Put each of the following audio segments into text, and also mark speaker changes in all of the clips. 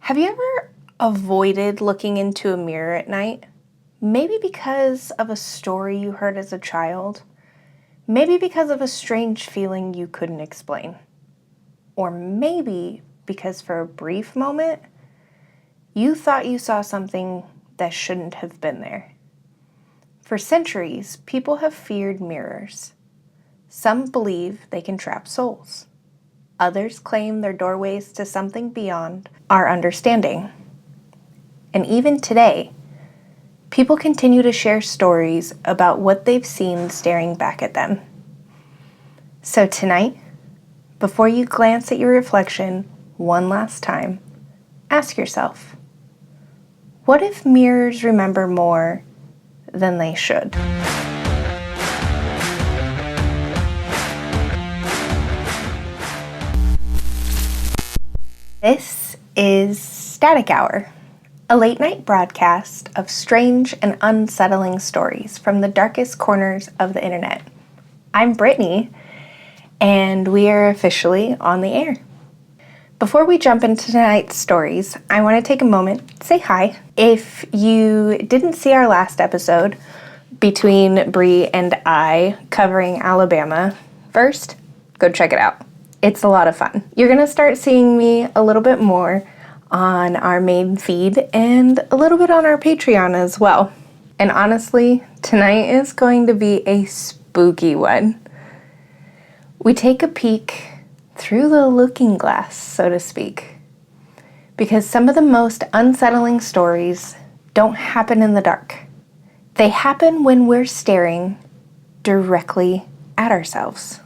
Speaker 1: Have you ever avoided looking into a mirror at night? Maybe because of a story you heard as a child. Maybe because of a strange feeling you couldn't explain. Or maybe because for a brief moment, you thought you saw something that shouldn't have been there. For centuries, people have feared mirrors. Some believe they can trap souls. Others claim they're doorways to something beyond our understanding. And even today, people continue to share stories about what they've seen staring back at them. So tonight, before you glance at your reflection one last time, ask yourself, what if mirrors remember more than they should? This is Static Hour, a late-night broadcast of strange and unsettling stories from the darkest corners of the internet. I'm Brittany, and we are officially on the air. Before we jump into tonight's stories, I want to take a moment to say hi. If you didn't see our last episode between Bree and I covering Alabama, first, go check it out. It's a lot of fun. You're going to start seeing me a little bit more on our main feed and a little bit on our Patreon as well. And honestly, tonight is going to be a spooky one. We take a peek through the looking glass, so to speak, because some of the most unsettling stories don't happen in the dark. They happen when we're staring directly at ourselves.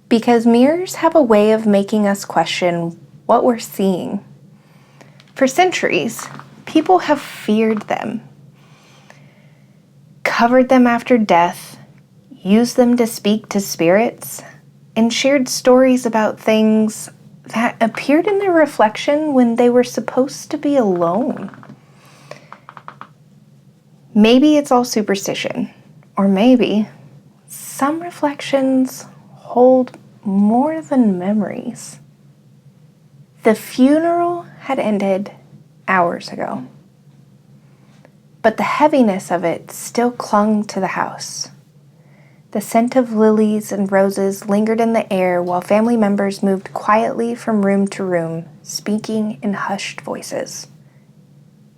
Speaker 1: Because mirrors have a way of making us question what we're seeing. For centuries, people have feared them, covered them after death, used them to speak to spirits, and shared stories about things that appeared in their reflection when they were supposed to be alone. Maybe it's all superstition, or maybe some reflections hold more than memories. The funeral had ended hours ago, but the heaviness of it still clung to the house. The scent of lilies and roses lingered in the air while family members moved quietly from room to room, speaking in hushed voices.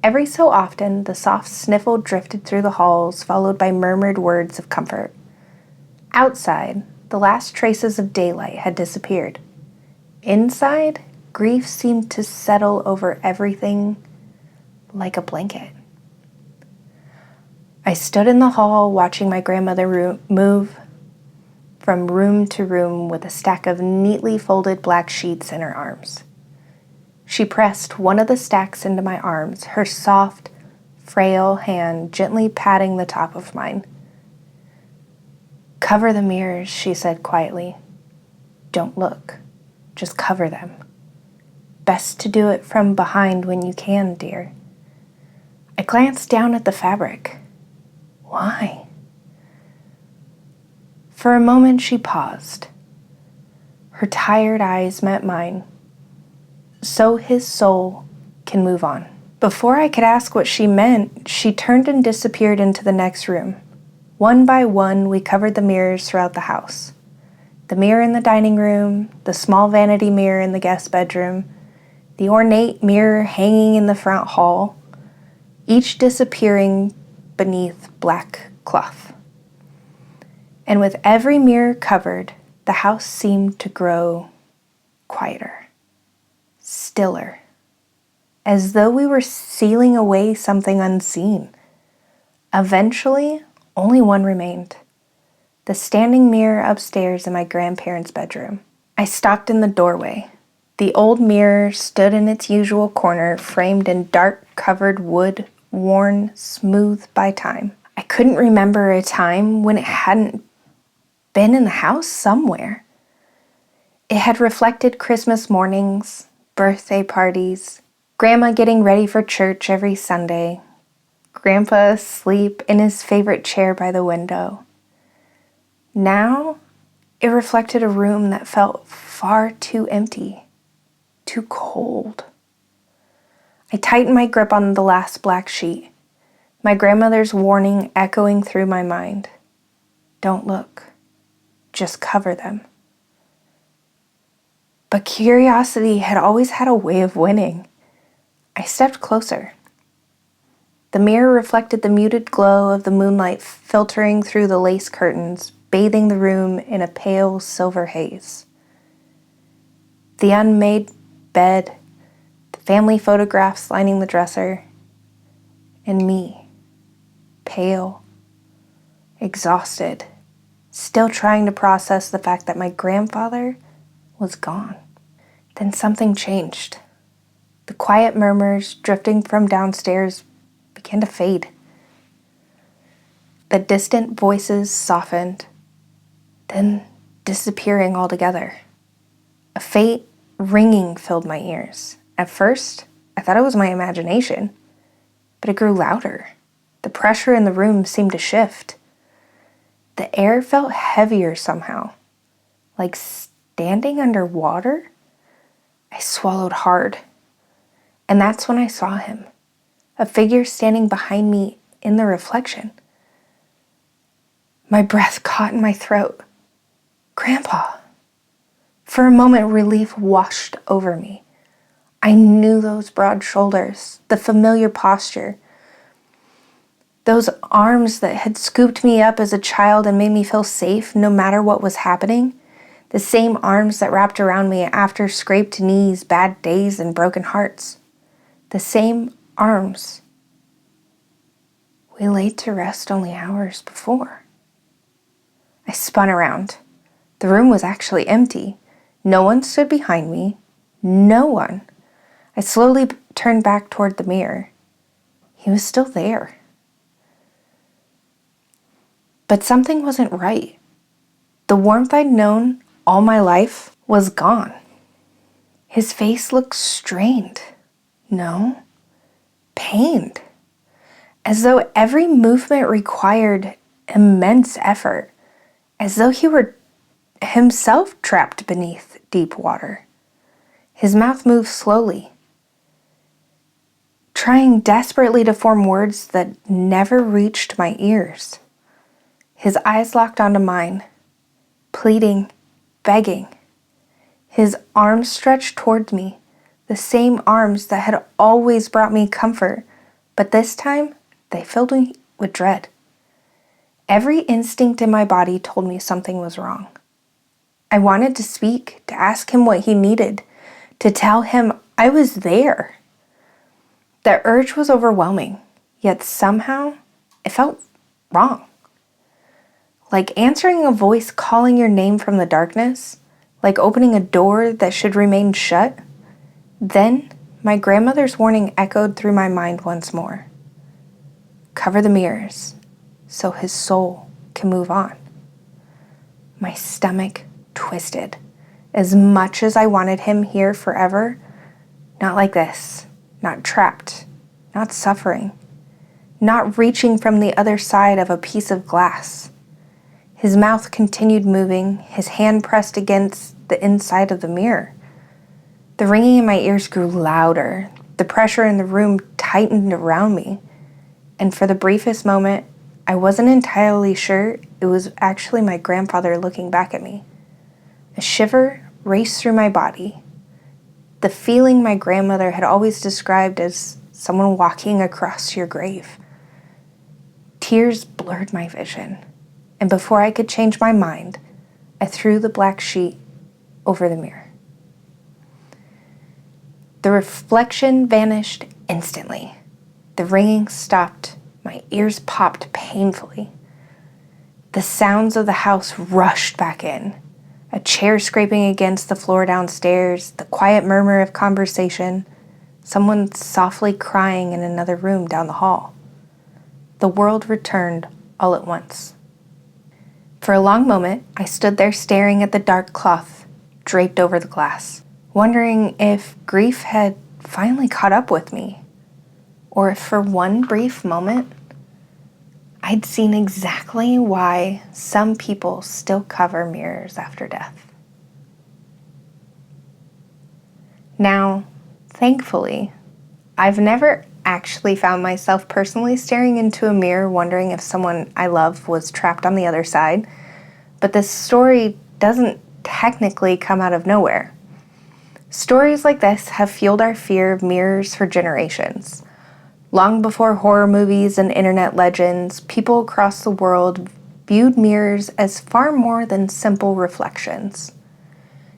Speaker 1: Every so often, the soft sniffle drifted through the halls, followed by murmured words of comfort. Outside, the last traces of daylight had disappeared. Inside, grief seemed to settle over everything like a blanket. I stood in the hall watching my grandmother move from room to room with a stack of neatly folded black sheets in her arms. She pressed one of the stacks into my arms, her soft, frail hand gently patting the top of mine. "Cover the mirrors," she said quietly. "Don't look. Just cover them. Best to do it from behind when you can, dear." I glanced down at the fabric. Why? For a moment she paused. Her tired eyes met mine. So his soul can move on. Before I could ask what she meant, she turned and disappeared into the next room. One by one, we covered the mirrors throughout the house. The mirror in the dining room, the small vanity mirror in the guest bedroom, the ornate mirror hanging in the front hall, each disappearing beneath black cloth. And with every mirror covered, the house seemed to grow quieter, stiller, as though we were sealing away something unseen. Eventually, only one remained, the standing mirror upstairs in my grandparents' bedroom. I stopped in the doorway. The old mirror stood in its usual corner, framed in dark covered wood, worn smooth by time. I couldn't remember a time when it hadn't been in the house somewhere. It had reflected Christmas mornings, birthday parties, Grandma getting ready for church every Sunday, Grandpa asleep in his favorite chair by the window. Now, it reflected a room that felt far too empty, too cold. I tightened my grip on the last black sheet, my grandmother's warning echoing through my mind. Don't look. Just cover them. But curiosity had always had a way of winning. I stepped closer. The mirror reflected the muted glow of the moonlight filtering through the lace curtains, bathing the room in a pale silver haze. The unmade bed, the family photographs lining the dresser, and me, pale, exhausted, still trying to process the fact that my grandfather was gone. Then something changed. The quiet murmurs drifting from downstairs began to fade. The distant voices softened, then disappearing altogether. A faint ringing filled my ears. At first, I thought it was my imagination, but it grew louder. The pressure in the room seemed to shift. The air felt heavier somehow, like standing underwater. I swallowed hard, and that's when I saw him, a figure standing behind me in the reflection. My breath caught in my throat. Grandpa. For a moment, relief washed over me. I knew those broad shoulders, the familiar posture, those arms that had scooped me up as a child and made me feel safe no matter what was happening, the same arms that wrapped around me after scraped knees, bad days, and broken hearts. The same arms we laid to rest only hours before. I spun around. The room was actually empty. No one stood behind me. No one. I slowly turned back toward the mirror. He was still there. But something wasn't right. The warmth I'd known all my life was gone. His face looked strained. No, pained. As though every movement required immense effort. As though he were himself trapped beneath deep water. His mouth moved slowly, trying desperately to form words that never reached my ears. His eyes locked onto mine, pleading, begging. His arms stretched toward me, the same arms that had always brought me comfort, but this time they filled me with dread. Every instinct in my body told me something was wrong. I wanted to speak, to ask him what he needed, to tell him I was there. The urge was overwhelming, yet somehow it felt wrong. Like answering a voice calling your name from the darkness, like opening a door that should remain shut. Then my grandmother's warning echoed through my mind once more. Cover the mirrors so his soul can move on. My stomach twisted. As much as I wanted him here forever, not like this, not trapped, not suffering, not reaching from the other side of a piece of glass. His mouth continued moving, his hand pressed against the inside of the mirror. The ringing in my ears grew louder. The pressure in the room tightened around me. And for the briefest moment, I wasn't entirely sure it was actually my grandfather looking back at me. A shiver raced through my body. The feeling my grandmother had always described as someone walking across your grave. Tears blurred my vision, and before I could change my mind, I threw the black sheet over the mirror. The reflection vanished instantly. The ringing stopped. My ears popped painfully. The sounds of the house rushed back in. A chair scraping against the floor downstairs, the quiet murmur of conversation, someone softly crying in another room down the hall. The world returned all at once. For a long moment, I stood there staring at the dark cloth draped over the glass, wondering if grief had finally caught up with me, or if for one brief moment, I'd seen exactly why some people still cover mirrors after death. Now, thankfully, I've never actually found myself personally staring into a mirror wondering if someone I love was trapped on the other side, but this story doesn't technically come out of nowhere. Stories like this have fueled our fear of mirrors for generations. Long before horror movies and internet legends, people across the world viewed mirrors as far more than simple reflections.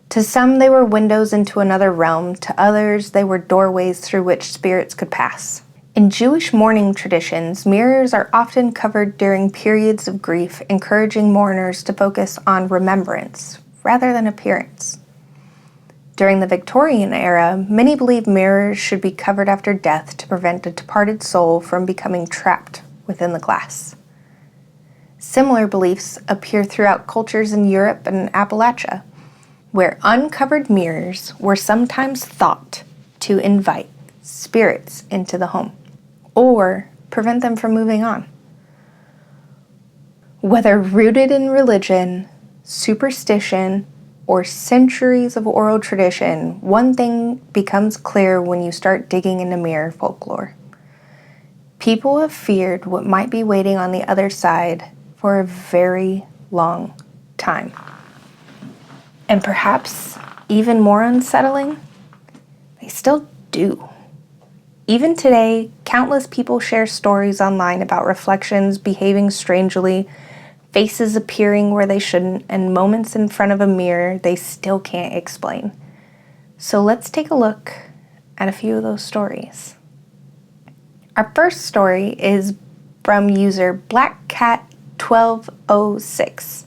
Speaker 1: To some, they were windows into another realm. To others, they were doorways through which spirits could pass. In Jewish mourning traditions, mirrors are often covered during periods of grief, encouraging mourners to focus on remembrance rather than appearance. During the Victorian era, many believed mirrors should be covered after death to prevent a departed soul from becoming trapped within the glass. Similar beliefs appear throughout cultures in Europe and Appalachia, where uncovered mirrors were sometimes thought to invite spirits into the home or prevent them from moving on. Whether rooted in religion, superstition, or centuries of oral tradition, one thing becomes clear when you start digging into mirror folklore. People have feared what might be waiting on the other side for a very long time. And perhaps even more unsettling, they still do. Even today, countless people share stories online about reflections behaving strangely, faces appearing where they shouldn't, and moments in front of a mirror they still can't explain. So let's take a look at a few of those stories. Our first story is from user BlackCat1206.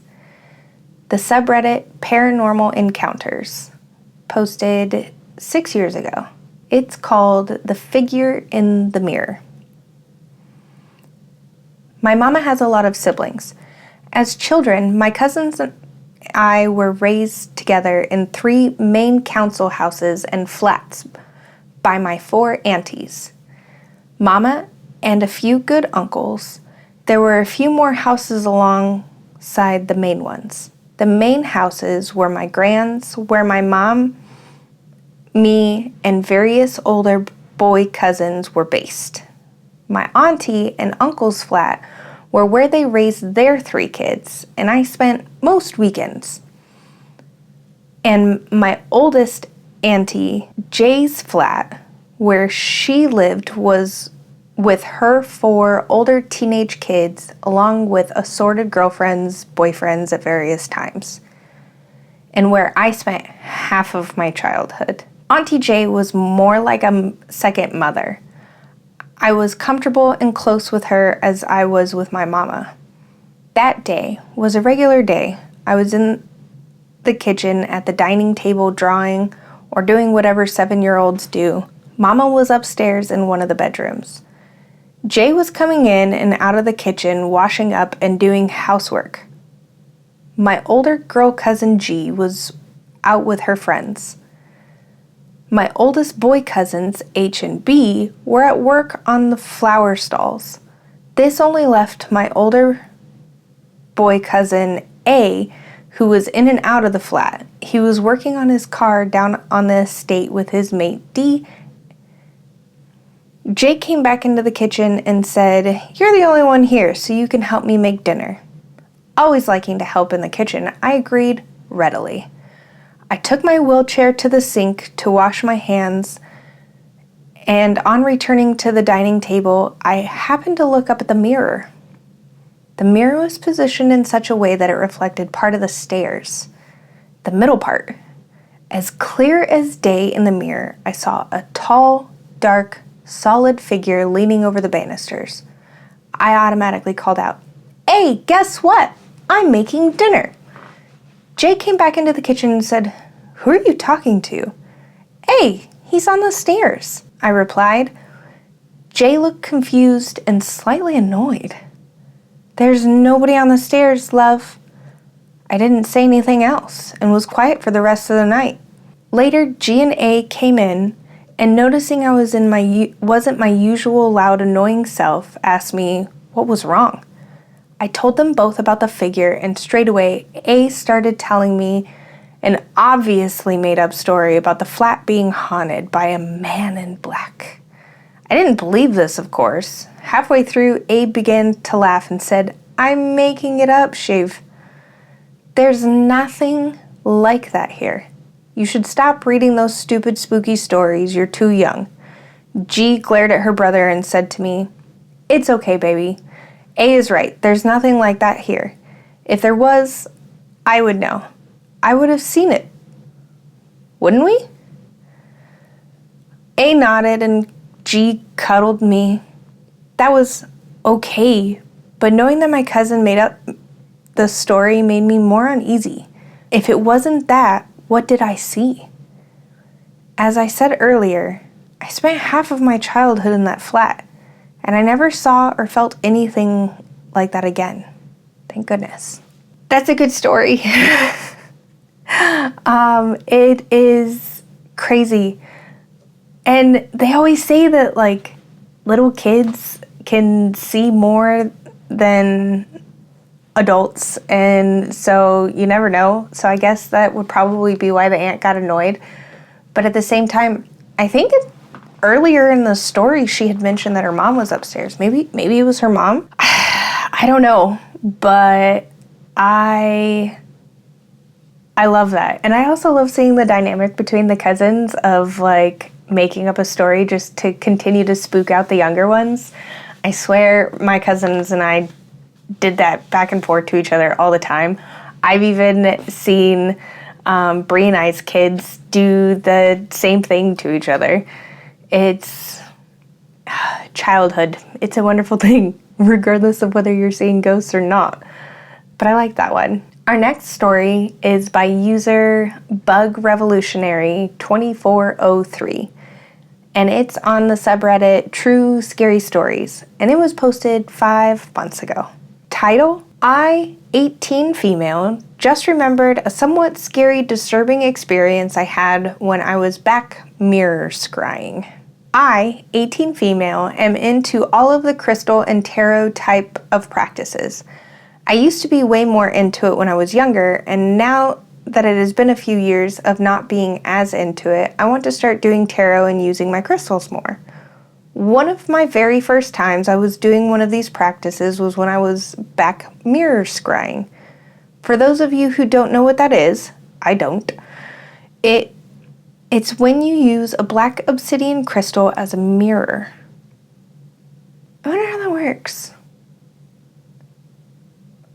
Speaker 1: The subreddit Paranormal Encounters, posted 6 years ago. It's called The Figure in the Mirror. My mama has a lot of siblings. As children, my cousins and I were raised together in 3 main council houses and flats by my 4 aunties. Mama and a few good uncles. There were a few more houses alongside the main ones. The main houses were my grand's, where my mom, me, and various older boy cousins were based. My auntie and uncle's flat were where they raised their 3 kids, and I spent most weekends. And my oldest auntie, Jay's flat, where she lived, was with her 4 older teenage kids, along with assorted girlfriends, boyfriends at various times, and where I spent half of my childhood. Auntie Jay was more like a second mother. I was comfortable and close with her as I was with my mama. That day was a regular day. I was in the kitchen at the dining table drawing or doing whatever 7-year-olds do. Mama was upstairs in one of the bedrooms. Jay was coming in and out of the kitchen, washing up and doing housework. My older girl cousin G was out with her friends. My oldest boy cousins, H and B, were at work on the flower stalls. This only left my older boy cousin A, who was in and out of the flat. He was working on his car down on the estate with his mate D. Jake came back into the kitchen and said, "You're the only one here, so you can help me make dinner." Always liking to help in the kitchen, I agreed readily. I took my wheelchair to the sink to wash my hands, and on returning to the dining table, I happened to look up at the mirror. The mirror was positioned in such a way that it reflected part of the stairs, the middle part. As clear as day in the mirror, I saw a tall, dark, solid figure leaning over the banisters. I automatically called out, "Hey, guess what? I'm making dinner." Jay came back into the kitchen and said, "Who are you talking to?" "Hey, he's on the stairs," I replied. Jay looked confused and slightly annoyed. "There's nobody on the stairs, love." I didn't say anything else and was quiet for the rest of the night. Later, G and A came in and, noticing I wasn't my usual loud, annoying self, asked me what was wrong. I told them both about the figure, and straight away, A started telling me an obviously made-up story about the flat being haunted by a man in black. I didn't believe this, of course. Halfway through, Abe began to laugh and said, "I'm making it up, Shiv. There's nothing like that here. You should stop reading those stupid, spooky stories. You're too young." G glared at her brother and said to me, "It's okay, baby. A is right. There's nothing like that here. If there was, I would know. I would have seen it. Wouldn't we?" A nodded and G cuddled me. That was okay, but knowing that my cousin made up the story made me more uneasy. If it wasn't that, what did I see? As I said earlier, I spent half of my childhood in that flat, and I never saw or felt anything like that again. Thank goodness. That's a good story. It is crazy. And they always say that, like, little kids can see more than adults, and so you never know. So I guess that would probably be why the aunt got annoyed. But at the same time, I think earlier in the story she had mentioned that her mom was upstairs. Maybe it was her mom. I don't know, but I love that. And I also love seeing the dynamic between the cousins of, like, making up a story just to continue to spook out the younger ones. I swear my cousins and I did that back and forth to each other all the time. I've even seen Bree and I's kids do the same thing to each other. It's childhood. It's a wonderful thing, regardless of whether you're seeing ghosts or not. But I like that one. Our next story is by user Bug Revolutionary 2403. And it's on the subreddit True Scary Stories, and it was posted 5 months ago. Title: I, 18 female, just remembered a somewhat scary, disturbing experience I had when I was back mirror scrying. I, 18 female, am into all of the crystal and tarot type of practices. I used to be way more into it when I was younger, and now that it has been a few years of not being as into it, I want to start doing tarot and using my crystals more. One of my very first times I was doing one of these practices was when I was back mirror scrying. For those of you who don't know what that is, I don't. It's when you use a black obsidian crystal as a mirror. I wonder how that works.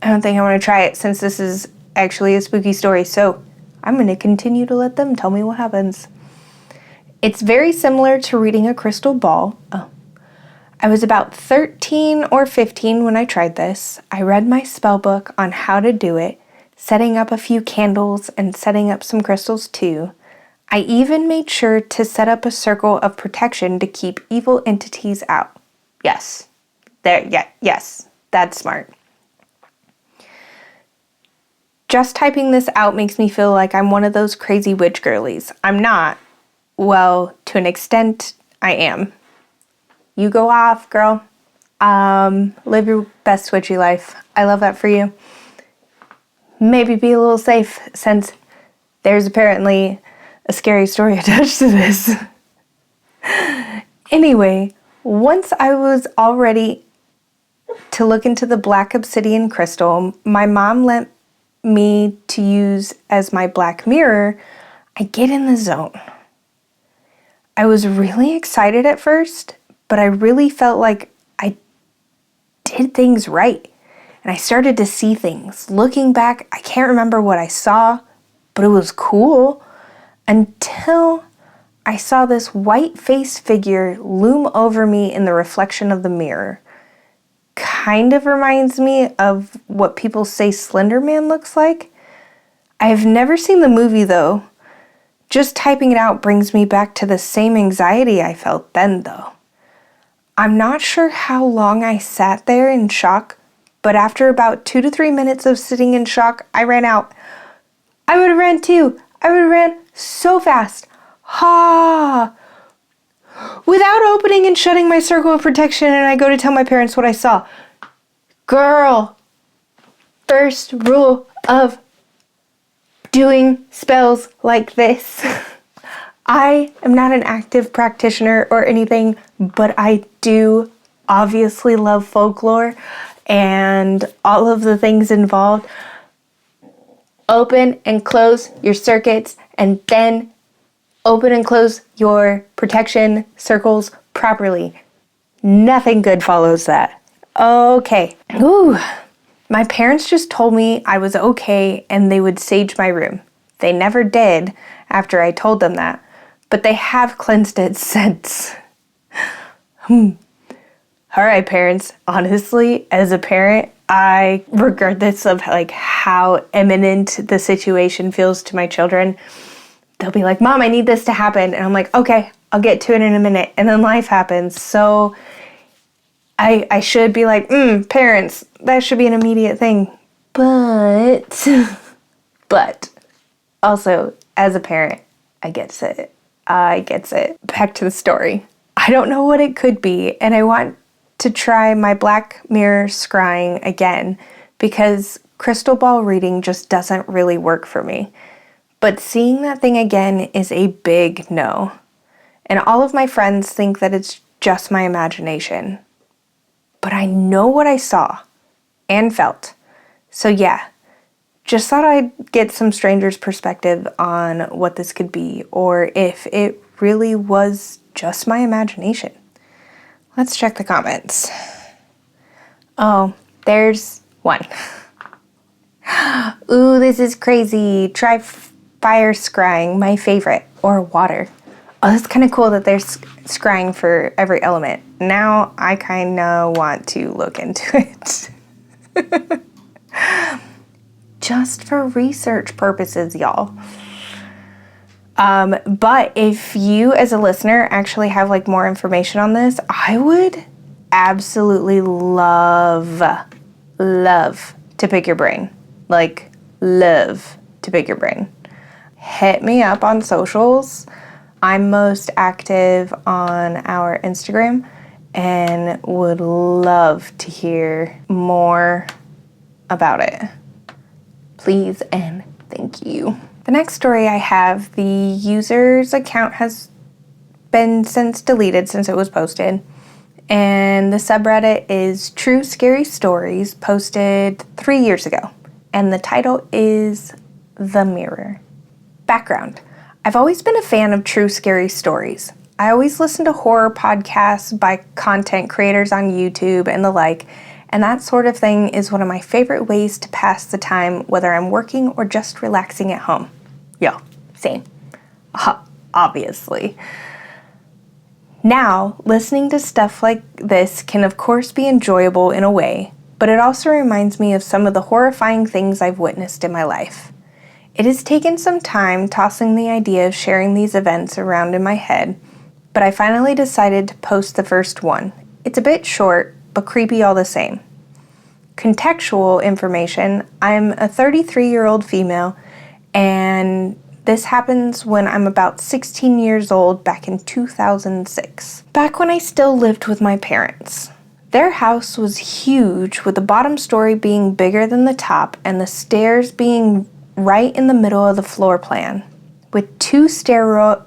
Speaker 1: I don't think I want to try it since this is actually a spooky story, so I'm going to continue to let them tell me what happens. It's very similar to reading a crystal ball. I was about 13 or 15 when I tried this. I read my spell book on how to do it, setting up a few candles and setting up some crystals too. I even made sure to set up a circle of protection to keep evil entities out. Yes, that's smart. Just typing this out makes me feel like I'm one of those crazy witch girlies. I'm not. Well, to an extent, I am. You go off, girl. Live your best witchy life. I love that for you. Maybe be a little safe since there's apparently a scary story attached to this. Anyway, once I was all ready to look into the black obsidian crystal my mom lent me to use as my black mirror, I get in the zone. I was really excited at first, but I really felt like I did things right. And I started to see things. Looking back, I can't remember what I saw, but it was cool until I saw this white-faced figure loom over me in the reflection of the mirror. Kind of reminds me of what people say Slender Man looks like. I have never seen the movie though. Just typing it out brings me back to the same anxiety I felt then though. I'm not sure how long I sat there in shock, but after about 2 to 3 minutes of sitting in shock, I ran out. I would have ran too. I would have ran so fast. Ha! Without opening and shutting my circle of protection, and I go to tell my parents what I saw. Girl, first rule of doing spells like this. I am not an active practitioner or anything, but I do obviously love folklore and all of the things involved. Open and close your circuits, and then open and close your protection circles properly. Nothing good follows that. Okay. Ooh. My parents just told me I was okay and they would sage my room. They never did after I told them that, but they have cleansed it since. All right, parents. Honestly, as a parent, regardless of like how imminent the situation feels to my children, they'll be like, Mom, I need this to happen. And I'm like, okay, I'll get to it in a minute. And then life happens. So I should be like, parents, that should be an immediate thing. But also, as a parent, I gets it. Back to the story. I don't know what it could be, and I want to try my Black Mirror scrying again because crystal ball reading just doesn't really work for me. But seeing that thing again is a big no. And all of my friends think that it's just my imagination. But I know what I saw and felt. So yeah, just thought I'd get some strangers' perspective on what this could be, or if it really was just my imagination. Let's check the comments. Oh, there's one. Ooh, this is crazy. Try fire scrying, my favorite, or water. Oh, that's kind of cool that there's scrying for every element. Now I kind of want to look into it. Just for research purposes, y'all. But if you as a listener actually have like more information on this, I would absolutely love to pick your brain. Like, love to pick your brain. Hit me up on socials. I'm most active on our Instagram and would love to hear more about it. Please and thank you. The next story I have, the user's account has been since deleted since it was posted. And the subreddit is True Scary Stories, posted 3 years ago. And the title is The Mirror. Background. I've always been a fan of true scary stories. I always listen to horror podcasts by content creators on YouTube and the like, and that sort of thing is one of my favorite ways to pass the time, whether I'm working or just relaxing at home. Yo, same. Obviously. Now, listening to stuff like this can of course be enjoyable in a way, but it also reminds me of some of the horrifying things I've witnessed in my life. It has taken some time tossing the idea of sharing these events around in my head, but I finally decided to post the first one. It's a bit short, but creepy all the same. Contextual information, I'm a 33-year-old female, and this happens when I'm about 16 years old back in 2006. Back when I still lived with my parents. Their house was huge, with the bottom story being bigger than the top and the stairs being right in the middle of the floor plan, with two stairwells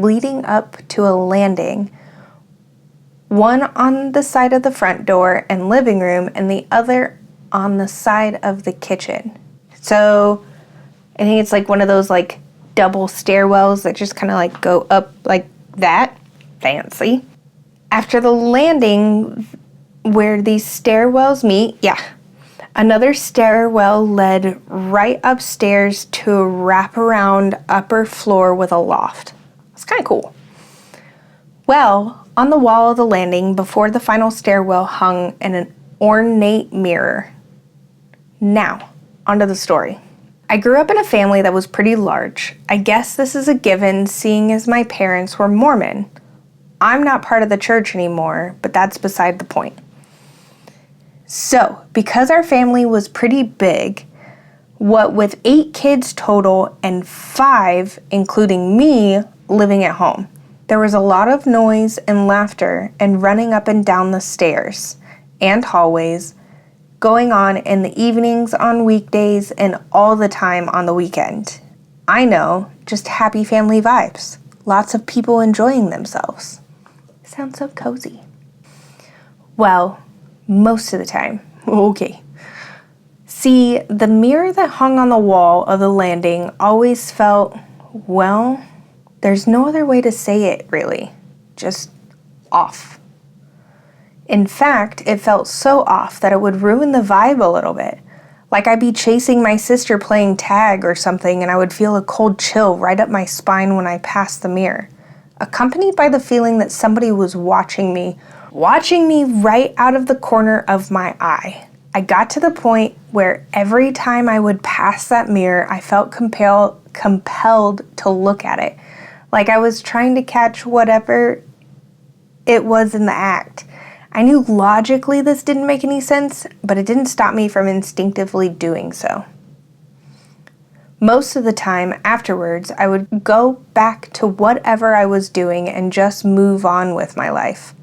Speaker 1: leading up to a landing, one on the side of the front door and living room and the other on the side of the kitchen. So I think it's like one of those like double stairwells that just kind of like go up like that. Fancy. After the landing where these stairwells meet, another stairwell led right upstairs to a wraparound upper floor with a loft. It's kind of cool. Well, on the wall of the landing before the final stairwell hung an ornate mirror. Now, onto the story. I grew up in a family that was pretty large. I guess this is a given seeing as my parents were Mormon. I'm not part of the church anymore, but that's beside the point. So, because our family was pretty big, what with 8 kids total and 5, including me, living at home, there was a lot of noise and laughter and running up and down the stairs and hallways going on in the evenings, on weekdays, and all the time on the weekend. I know, just happy family vibes. Lots of people enjoying themselves. Sounds so cozy. Well, most of the time. Okay. See, the mirror that hung on the wall of the landing always felt, well, there's no other way to say it, really. Just off. In fact, it felt so off that it would ruin the vibe a little bit. Like I'd be chasing my sister playing tag or something, and I would feel a cold chill right up my spine when I passed the mirror, accompanied by the feeling that somebody was watching me right out of the corner of my eye. I got to the point where every time I would pass that mirror, I felt compelled to look at it, like I was trying to catch whatever it was in the act. I knew logically this didn't make any sense, but it didn't stop me from instinctively doing so. Most of the time afterwards, I would go back to whatever I was doing and just move on with my life.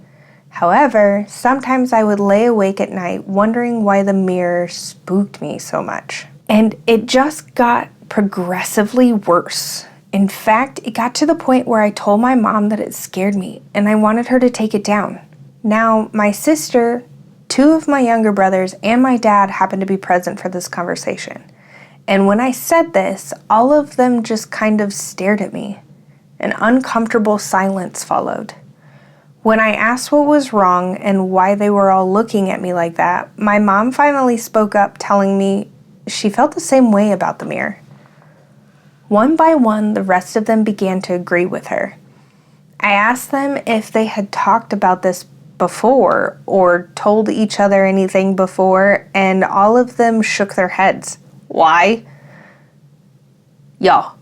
Speaker 1: However, sometimes I would lay awake at night wondering why the mirror spooked me so much. And it just got progressively worse. In fact, it got to the point where I told my mom that it scared me and I wanted her to take it down. Now, my sister, 2 of my younger brothers, and my dad happened to be present for this conversation. And when I said this, all of them just kind of stared at me. An uncomfortable silence followed. When I asked what was wrong and why they were all looking at me like that, my mom finally spoke up, telling me she felt the same way about the mirror. One by one, the rest of them began to agree with her. I asked them if they had talked about this before or told each other anything before, and all of them shook their heads. Why? Y'all,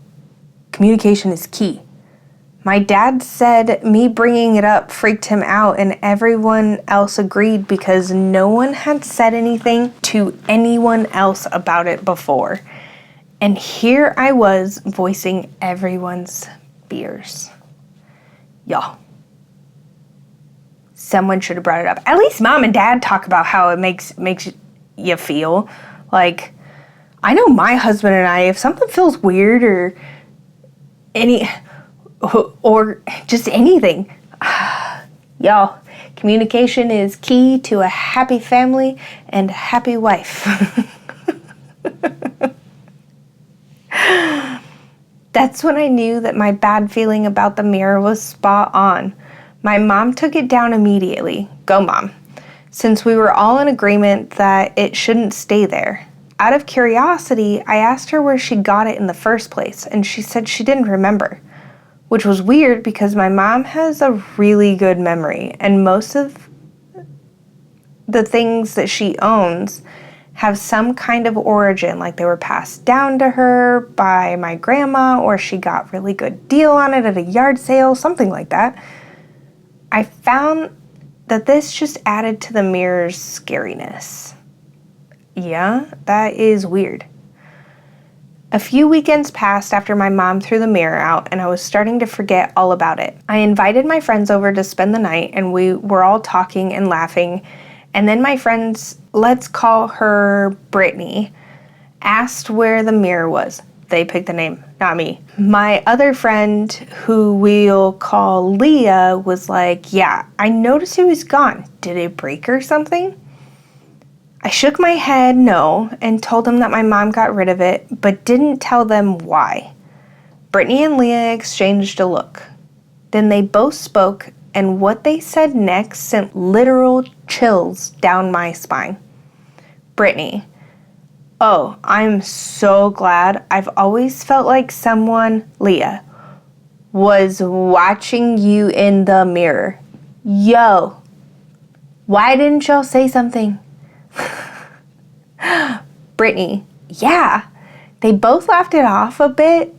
Speaker 1: communication is key. My dad said me bringing it up freaked him out, and everyone else agreed because no one had said anything to anyone else about it before. And here I was voicing everyone's fears. Y'all, someone should have brought it up. At least mom and dad talk about how it makes you feel. Like, I know my husband and I, if something feels weird or just anything, y'all, communication is key to a happy family and a happy wife. That's when I knew that my bad feeling about the mirror was spot on. My mom took it down immediately. Go, Mom. Since we were all in agreement that it shouldn't stay there. Out of curiosity, I asked her where she got it in the first place, and she said she didn't remember. Which was weird because my mom has a really good memory, and most of the things that she owns have some kind of origin, like they were passed down to her by my grandma, or she got a really good deal on it at a yard sale, something like that. I found that this just added to the mirror's scariness. Yeah, that is weird. A few weekends passed after my mom threw the mirror out, and I was starting to forget all about it. I invited my friends over to spend the night, and we were all talking and laughing. And then my friends, let's call her Brittany, asked where the mirror was. They picked the name, not me. My other friend, who we'll call Leah, was like, yeah, I noticed it was gone. Did it break or something? I shook my head no and told them that my mom got rid of it, but didn't tell them why. Brittany and Leah exchanged a look. Then they both spoke, and what they said next sent literal chills down my spine. Brittany: oh, I'm so glad. I've always felt like someone, Leah, was watching you in the mirror. Yo, why didn't y'all say something? Brittany: yeah. They both laughed it off a bit,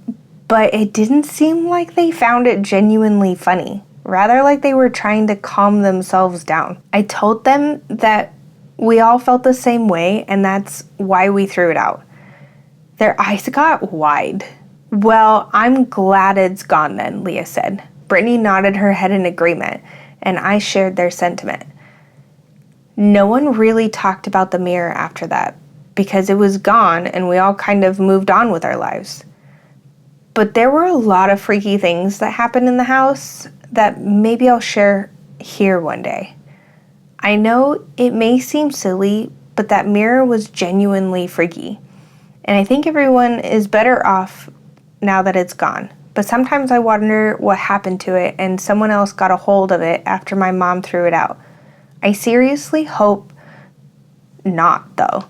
Speaker 1: but it didn't seem like they found it genuinely funny. Rather like they were trying to calm themselves down. I told them that we all felt the same way, and that's why we threw it out. Their eyes got wide. Well, I'm glad it's gone then, Leah said. Brittany nodded her head in agreement, and I shared their sentiment. No one really talked about the mirror after that, because it was gone and we all kind of moved on with our lives. But there were a lot of freaky things that happened in the house that maybe I'll share here one day. I know it may seem silly, but that mirror was genuinely freaky. And I think everyone is better off now that it's gone. But sometimes I wonder what happened to it and someone else got a hold of it after my mom threw it out. I seriously hope not, though,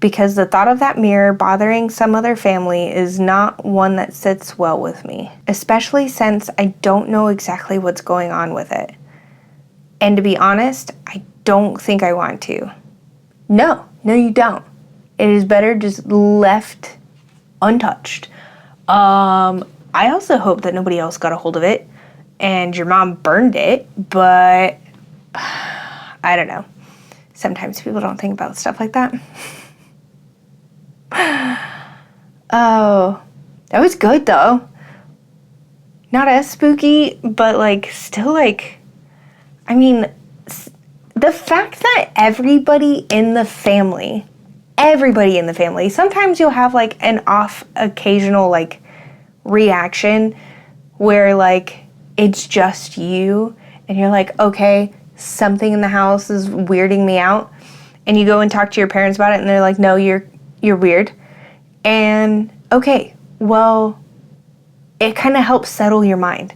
Speaker 1: because the thought of that mirror bothering some other family is not one that sits well with me, especially since I don't know exactly what's going on with it. And to be honest, I don't think I want to. No, you don't. It is better just left untouched. I also hope that nobody else got a hold of it and your mom burned it, but I don't know. Sometimes people don't think about stuff like that. Oh, that was good though. Not as spooky, but like still like, I mean, the fact that everybody in the family, sometimes you'll have like an off occasional like reaction where like it's just you and you're like, okay, something in the house is weirding me out, and you go and talk to your parents about it and they're like, no, you're weird. And okay, well, it kind of helps settle your mind.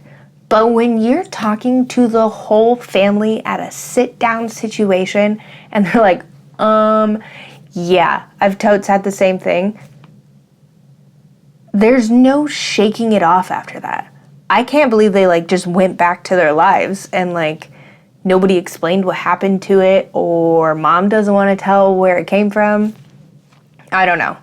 Speaker 1: But when you're talking to the whole family at a sit down situation and they're like, yeah, I've totes had the same thing, there's no shaking it off after that. I can't believe they like just went back to their lives and like nobody explained what happened to it, or mom doesn't want to tell where it came from. I don't know.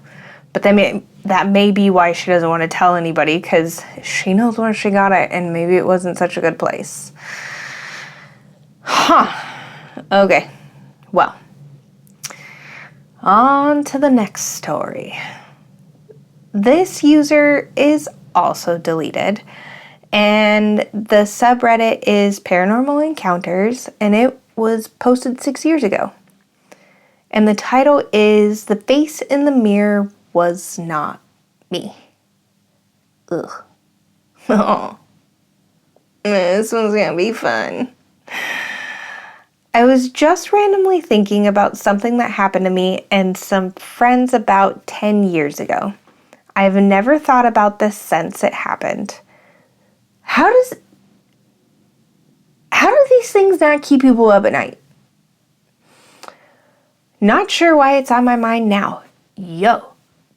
Speaker 1: But that may be why she doesn't want to tell anybody, because she knows where she got it and maybe it wasn't such a good place. Okay. Well, on to the next story. This user is also deleted, and the subreddit is Paranormal Encounters, and it was posted 6 years ago. And the title is The Face in the Mirror Was Not Me. Ugh. Oh. This one's gonna be fun. I was just randomly thinking about something that happened to me and some friends about 10 years ago. I've never thought about this since it happened. How do these things not keep people up at night? Not sure why it's on my mind now.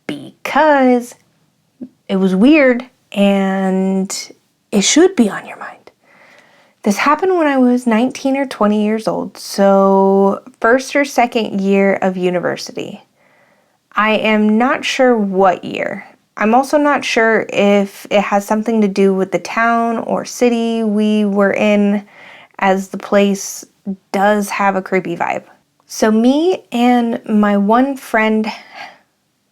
Speaker 1: Because it was weird and it should be on your mind. This happened when I was 19 or 20 years old, so first or second year of university. I am not sure what year. I'm also not sure if it has something to do with the town or city we were in, as the place does have a creepy vibe. So me and my one friend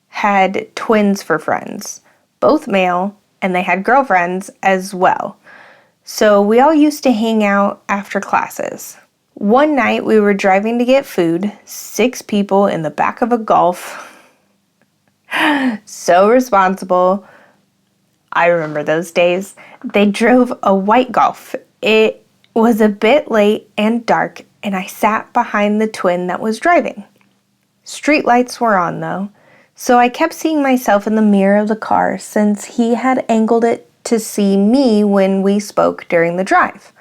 Speaker 1: had twins for friends, both male, and they had girlfriends as well. So we all used to hang out after classes. One night we were driving to get food, 6 people in the back of a Golf. So responsible. I remember those days. They drove a white Golf. It was a bit late and dark, and I sat behind the twin that was driving. Street lights were on though, so I kept seeing myself in the mirror of the car since he had angled it to see me when we spoke during the drive.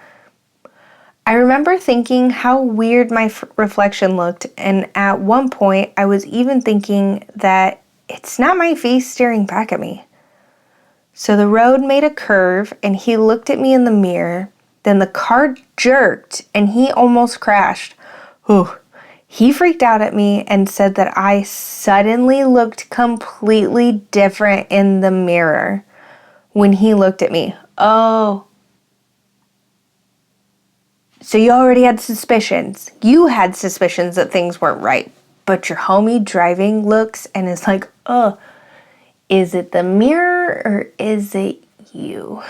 Speaker 1: I remember thinking how weird my reflection looked, and at one point I was even thinking that it's not my face staring back at me. So the road made a curve and he looked at me in the mirror. Then the car jerked and he almost crashed. He freaked out at me and said that I suddenly looked completely different in the mirror when he looked at me. Oh. So you already had suspicions. You had suspicions that things weren't right. But your homie driving looks and is like, is it the mirror or is it you?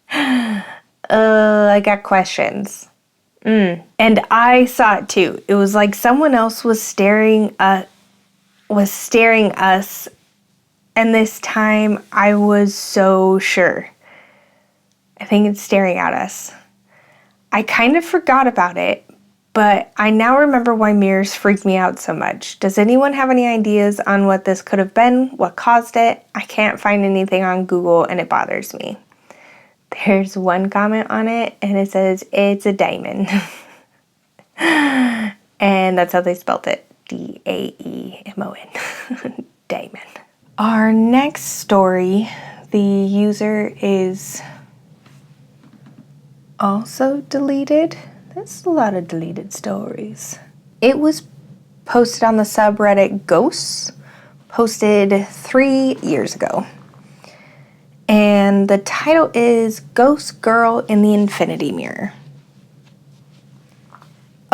Speaker 1: I got questions. And I saw it too. It was like someone else was staring us, and And this time I was so sure. I think it's staring at us. I kind of forgot about it, but I now remember why mirrors freak me out so much. Does anyone have any ideas on what this could have been? What caused it? I can't find anything on Google and it bothers me. There's one comment on it and it says, it's a daemon. And that's how they spelt it. D-A-E-M-O-N. Daemon. Our next story, the user is also deleted. There's a lot of deleted stories. It was posted on the subreddit Ghosts, posted 3 years ago. And the title is Ghost Girl in the Infinity Mirror.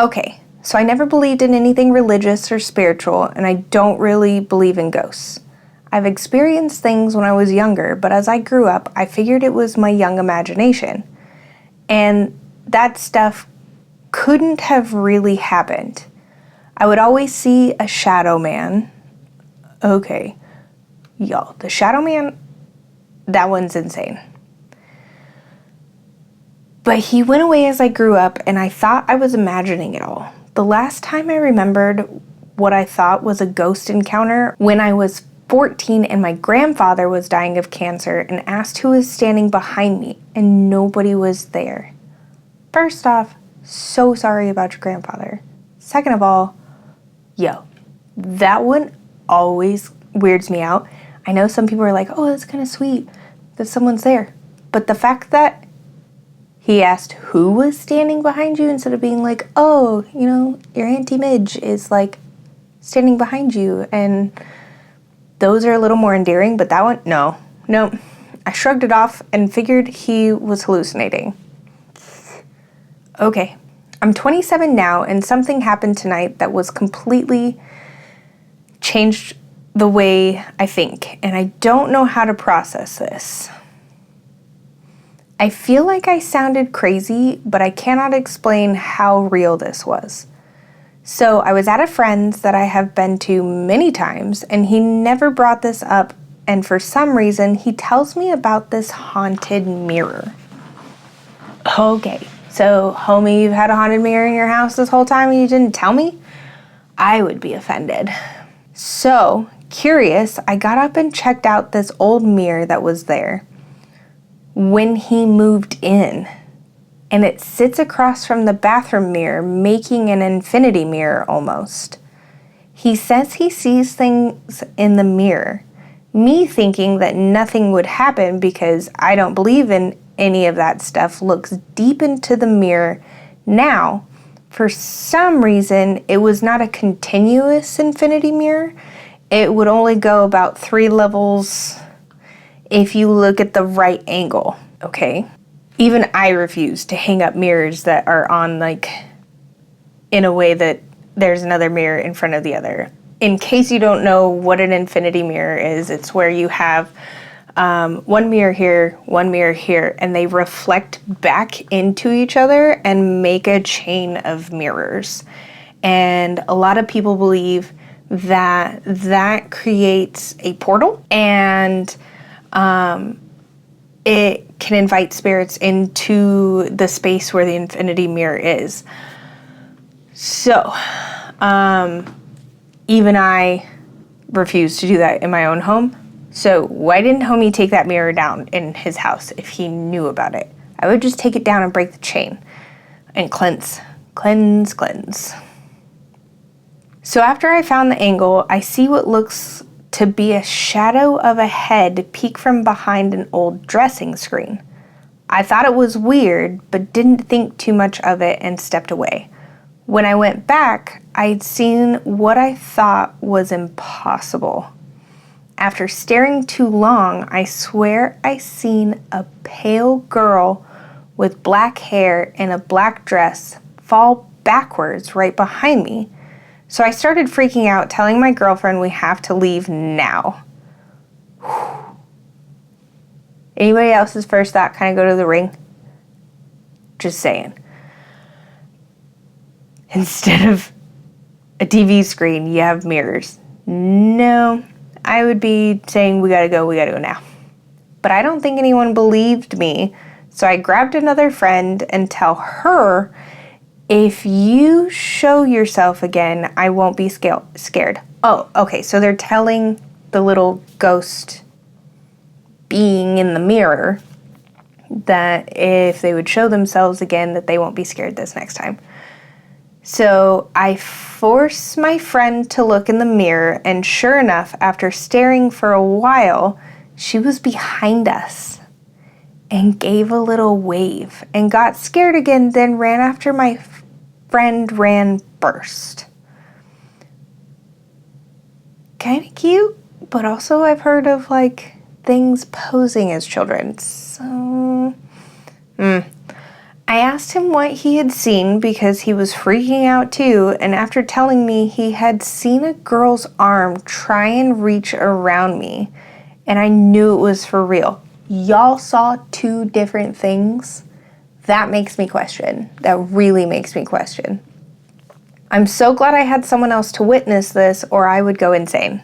Speaker 1: Okay, so I never believed in anything religious or spiritual, and I don't really believe in ghosts. I've experienced things when I was younger, but as I grew up, I figured it was my young imagination. And that stuff couldn't have really happened. I would always see a shadow man. Okay, y'all, the shadow man, that one's insane. But he went away as I grew up, and I thought I was imagining it all. The last time I remembered what I thought was a ghost encounter when I was 14 and my grandfather was dying of cancer and asked who was standing behind me, and nobody was there. First off, so sorry about your grandfather. Second of all, that one always weirds me out. I know some people are like, oh, that's kind of sweet that someone's there. But the fact that he asked who was standing behind you instead of being like, oh, your Auntie Midge is like standing behind you, and those are a little more endearing, but that one, no. I shrugged it off and figured he was hallucinating. Okay, I'm 27 now, and something happened tonight that was completely changed the way I think, and I don't know how to process this. I feel like I sounded crazy, but I cannot explain how real this was. So I was at a friend's that I have been to many times, and he never brought this up, and for some reason, he tells me about this haunted mirror. Okay, so homie, you've had a haunted mirror in your house this whole time and you didn't tell me? I would be offended. So, curious, I got up and checked out this old mirror that was there when he moved in. And it sits across from the bathroom mirror, making an infinity mirror almost. He says he sees things in the mirror. Me thinking that nothing would happen because I don't believe in any of that stuff looks deep into the mirror. Now, for some reason, it was not a continuous infinity mirror. It would only go about 3 levels if you look at the right angle, okay? Even I refuse to hang up mirrors that are on in a way that there's another mirror in front of the other. In case you don't know what an infinity mirror is, it's where you have one mirror here, and they reflect back into each other and make a chain of mirrors. And a lot of people believe that that creates a portal, and it can invite spirits into the space where the infinity mirror is. So, even I refuse to do that in my own home. So why didn't homie take that mirror down in his house if he knew about it? I would just take it down and break the chain and cleanse. So after I found the angle, I see what looks to be a shadow of a head peek from behind an old dressing screen. I thought it was weird, but didn't think too much of it and stepped away. When I went back, I'd seen what I thought was impossible. After staring too long, I swear I seen a pale girl with black hair in a black dress fall backwards right behind me. So I started freaking out, telling my girlfriend we have to leave now. Anybody else's first thought kind of go to the ring? Just saying. Instead of a TV screen, you have mirrors. No, I would be saying, we gotta go now. But I don't think anyone believed me, so I grabbed another friend and tell her, if you show yourself again, I won't be scared. Oh, okay, so they're telling the little ghost being in the mirror that if they would show themselves again, that they won't be scared this next time. So I force my friend to look in the mirror, and sure enough, after staring for a while, she was behind us and gave a little wave and got scared again, then ran after my friend ran first. Kind of cute, but also I've heard of like things posing as children. So, I asked him what he had seen because he was freaking out too, and after telling me he had seen a girl's arm try and reach around me, and I knew it was for real. Y'all saw two different things? That makes me question. That really makes me question. I'm so glad I had someone else to witness this, or I would go insane.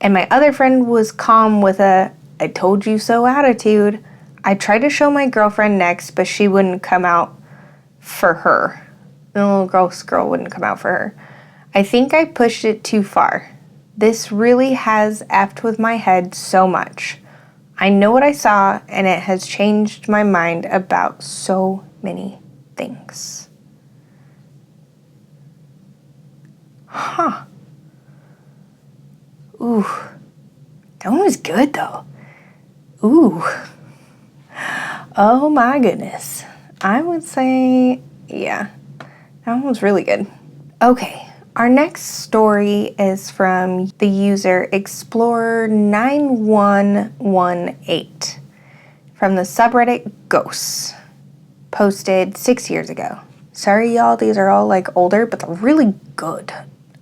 Speaker 1: And my other friend was calm with a "I told you so" attitude. I tried to show my girlfriend next, but she wouldn't come out for her. The little ghost girl wouldn't come out for her. I think I pushed it too far. This really has effed with my head so much. I know what I saw, and it has changed my mind about so many things. Huh. Ooh. That one was good, though. Ooh. Oh, my goodness. I would say, yeah, that one was really good. Okay. Our next story is from the user Explorer9118 from the subreddit Ghosts, posted 6 years ago. Sorry, y'all, these are all like older, but they're really good,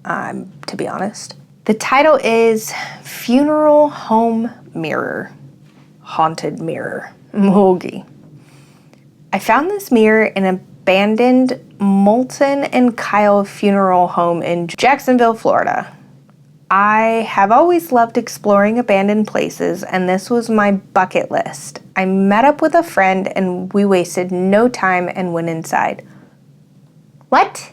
Speaker 1: to be honest. The title is Funeral Home Mirror, Haunted Mirror. Mogi. I found this mirror in an abandoned Moulton and Kyle funeral home in Jacksonville, Florida. I have always loved exploring abandoned places, and this was my bucket list. I met up with a friend, and we wasted no time and went inside. What?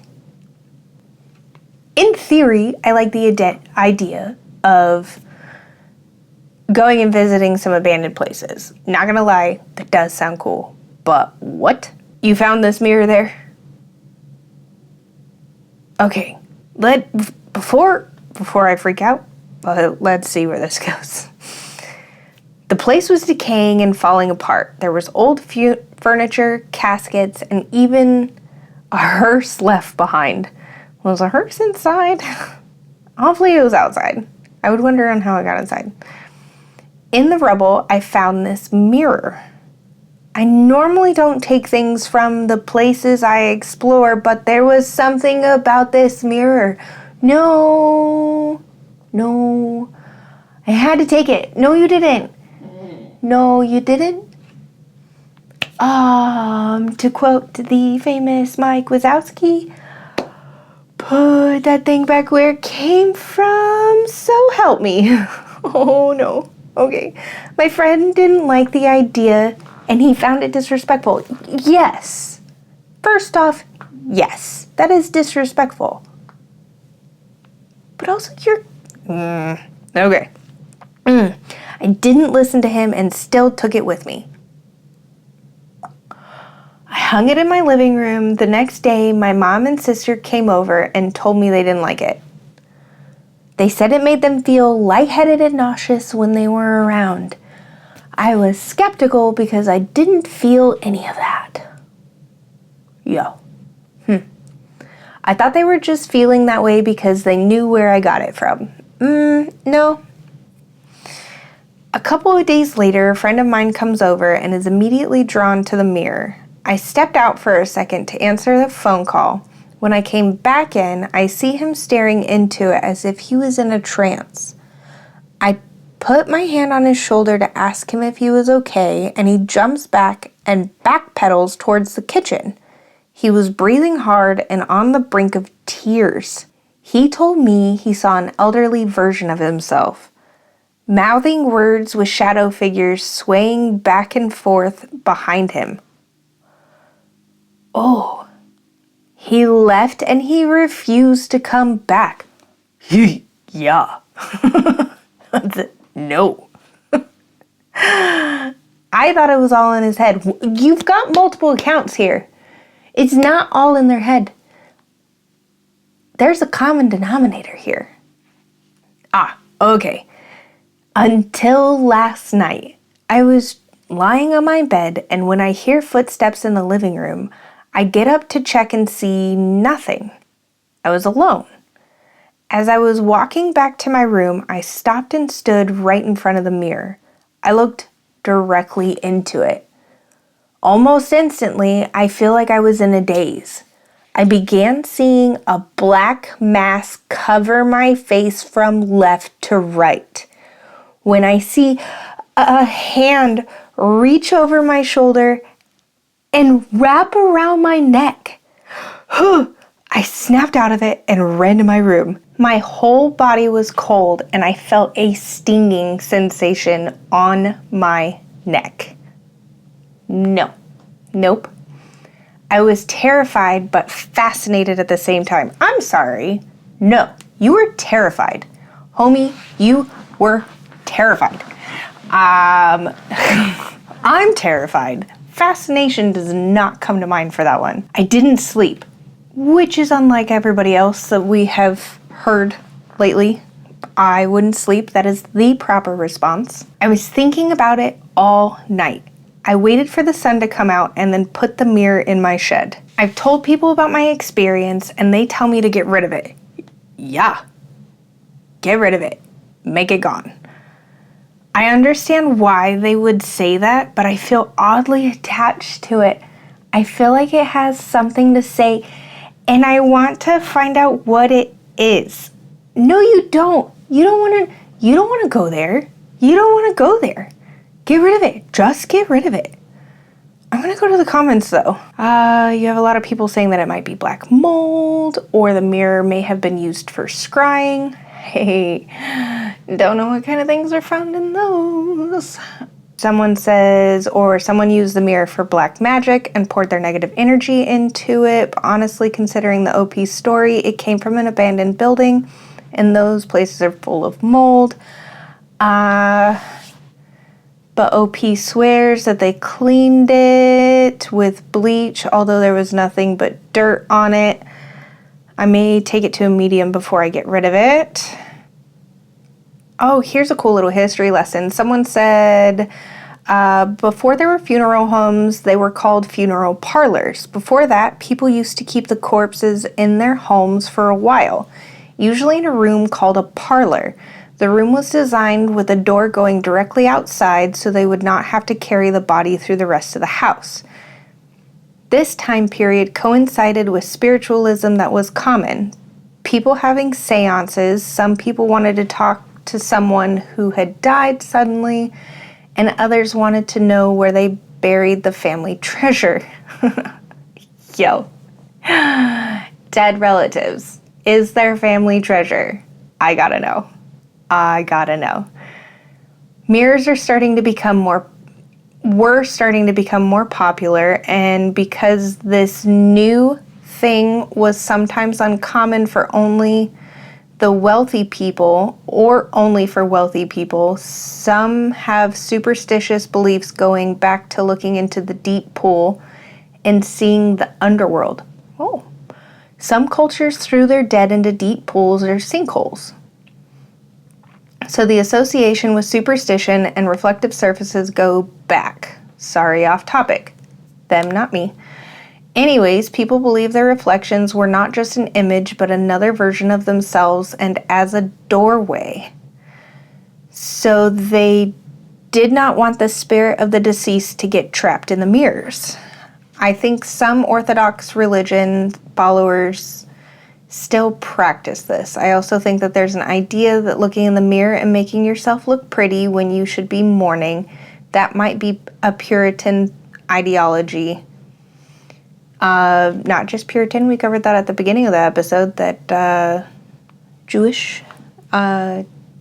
Speaker 1: In theory, I like the idea of going and visiting some abandoned places. Not gonna lie, that does sound cool. But what? You found this mirror there? Okay, before I freak out, let's see where this goes. The place was decaying and falling apart. There was old furniture, caskets, and even a hearse left behind. Was a hearse inside? Hopefully it was outside. I would wonder on how it got inside. In the rubble, I found this mirror. I normally don't take things from the places I explore, but there was something about this mirror. No. I had to take it. No, you didn't. No, you didn't. To quote the famous Mike Wazowski, put that thing back where it came from, so help me. Oh no. Okay. My friend didn't like the idea and he found it disrespectful. Yes. First off, yes. That is disrespectful. But also you're... Okay. I didn't listen to him and still took it with me. I hung it in my living room. The next day, my mom and sister came over and told me they didn't like it. They said it made them feel lightheaded and nauseous when they were around. I was skeptical because I didn't feel any of that. I thought they were just feeling that way because they knew where I got it from. No. A couple of days later, a friend of mine comes over and is immediately drawn to the mirror. I stepped out for a second to answer the phone call. When I came back in, I see him staring into it as if he was in a trance. I put my hand on his shoulder to ask him if he was okay, and he jumps back and backpedals towards the kitchen. He was breathing hard and on the brink of tears. He told me he saw an elderly version of himself. mouthing words with shadow figures swaying back and forth behind him. Oh, he left and he refused to come back. Yeah. No. I thought it was all in his head. You've got multiple accounts here. It's not all in their head. There's a common denominator here. Okay. Until last night, I was lying on my bed, and when I hear footsteps in the living room, I get up to check and see nothing. I was alone. As I was walking back to my room, I stopped and stood right in front of the mirror. I looked directly into it. Almost instantly, I feel like I was in a daze. I began seeing a black mass cover my face from left to right. When I see a hand reach over my shoulder and wrap around my neck, I snapped out of it and ran to my room. My whole body was cold and I felt a stinging sensation on my neck. Nope. I was terrified but fascinated at the same time. I'm sorry. No, you were terrified. Homie, you were terrified. I'm terrified. Fascination does not come to mind for that one. I didn't sleep, which is unlike everybody else that we have heard lately. I wouldn't sleep. That is the proper response. I was thinking about it all night. I waited for the sun to come out and then put the mirror in my shed. I've told people about my experience and they tell me to get rid of it. Yeah. Get rid of it. Make it gone. I understand why they would say that, but I feel oddly attached to it. I feel like it has something to say, and I want to find out what it is. No, you don't. You don't want to go there. You don't want to go there. Get rid of it. Just get rid of it. I'm going to go to the comments, though. You have a lot of people saying that it might be black mold, or the mirror may have been used for scrying. Hey, don't know what kind of things are found in those. Someone says, or someone used the mirror for black magic and poured their negative energy into it. But honestly, considering the OP story, it came from an abandoned building, and those places are full of mold. But OP swears that they cleaned it with bleach, although there was nothing but dirt on it. I may take it to a medium before I get rid of it. Oh, here's a cool little history lesson. Someone said, before there were funeral homes, they were called funeral parlors. Before that, people used to keep the corpses in their homes for a while, usually in a room called a parlor. The room was designed with a door going directly outside so they would not have to carry the body through the rest of the house. This time period coincided with spiritualism that was common. People having seances, some people wanted to talk to someone who had died suddenly, and others wanted to know where they buried the family treasure. Yo. Dead relatives. Is there family treasure? I gotta know. Mirrors were starting to become more popular, and because this new thing was sometimes uncommon for only the wealthy people, or only for wealthy people, some have superstitious beliefs going back to looking into the deep pool and seeing the underworld. Oh. Some cultures threw their dead into deep pools or sinkholes. So the association with superstition and reflective surfaces go back. Sorry, off topic. Them, not me. Anyways, people believe their reflections were not just an image, but another version of themselves and as a doorway. So they did not want the spirit of the deceased to get trapped in the mirrors. I think some Orthodox religion followers still practice this. I also think that there's an idea that looking in the mirror and making yourself look pretty when you should be mourning, that might be a Puritan ideology. Not just Puritan, we covered that at the beginning of the episode, that Jewish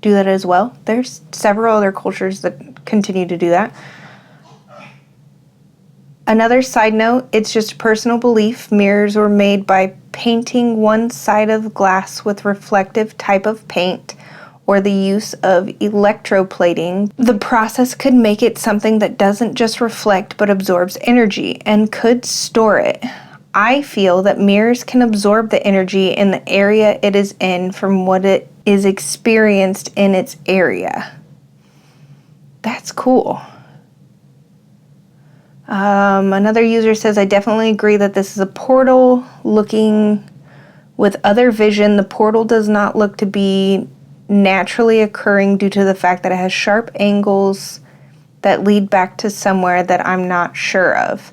Speaker 1: do that as well. There's several other cultures that continue to do that. Another side note, it's just a personal belief. Mirrors were made by painting one side of glass with reflective type of paint or the use of electroplating. The process could make it something that doesn't just reflect but absorbs energy and could store it. I feel that mirrors can absorb the energy in the area it is in from what it is experienced in its area. That's cool. Another user says, I definitely agree that this is a portal looking with other vision. The portal does not look to be naturally occurring due to the fact that it has sharp angles that lead back to somewhere that I'm not sure of.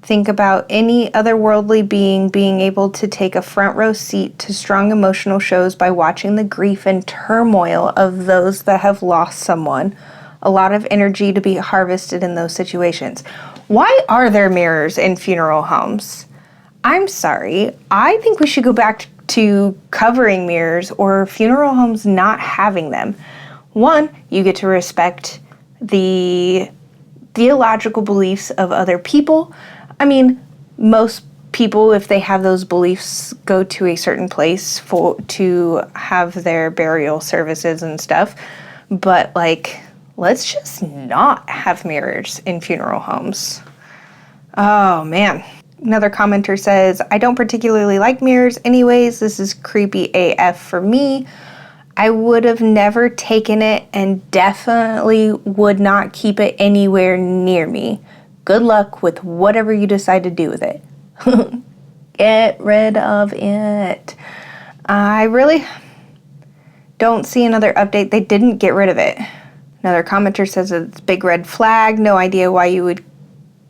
Speaker 1: Think about any otherworldly being able to take a front row seat to strong emotional shows by watching the grief and turmoil of those that have lost someone. A lot of energy to be harvested in those situations. Why are there mirrors in funeral homes? I'm sorry. I think we should go back to covering mirrors or funeral homes not having them. One, you get to respect the theological beliefs of other people. I mean, most people, if they have those beliefs, go to a certain place to have their burial services and stuff. But like, let's just not have mirrors in funeral homes. Oh, man. Another commenter says, I don't particularly like mirrors anyways. This is creepy AF for me. I would have never taken it and definitely would not keep it anywhere near me. Good luck with whatever you decide to do with it. Get rid of it. I really don't see another update. They didn't get rid of it. Another commenter says it's big red flag. No idea why you would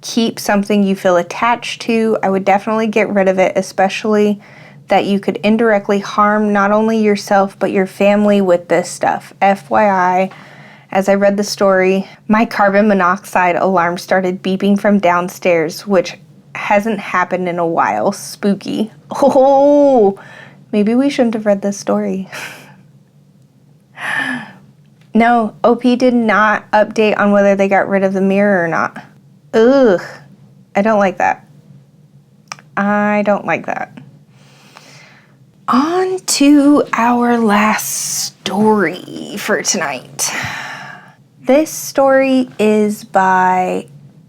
Speaker 1: keep something you feel attached to. I would definitely get rid of it, especially that you could indirectly harm not only yourself but your family with this stuff. FYI, as I read the story, my carbon monoxide alarm started beeping from downstairs, which hasn't happened in a while. Spooky. Oh, maybe we shouldn't have read this story. No, OP did not update on whether they got rid of the mirror or not. Ugh, I don't like that. I don't like that. On to our last story for tonight. This story is by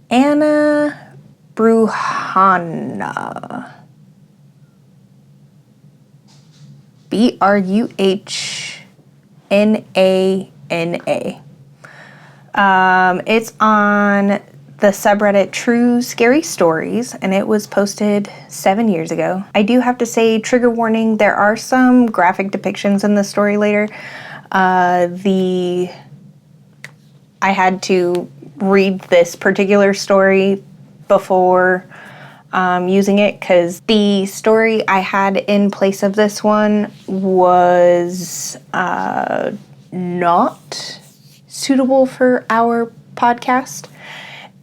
Speaker 1: Anna Bruhana. Bruhna. It's on the subreddit True Scary Stories, and it was posted 7 years ago. I do have to say, trigger warning, there are some graphic depictions in the story later. I had to read this particular story before using it because the story I had in place of this one was not suitable for our podcast.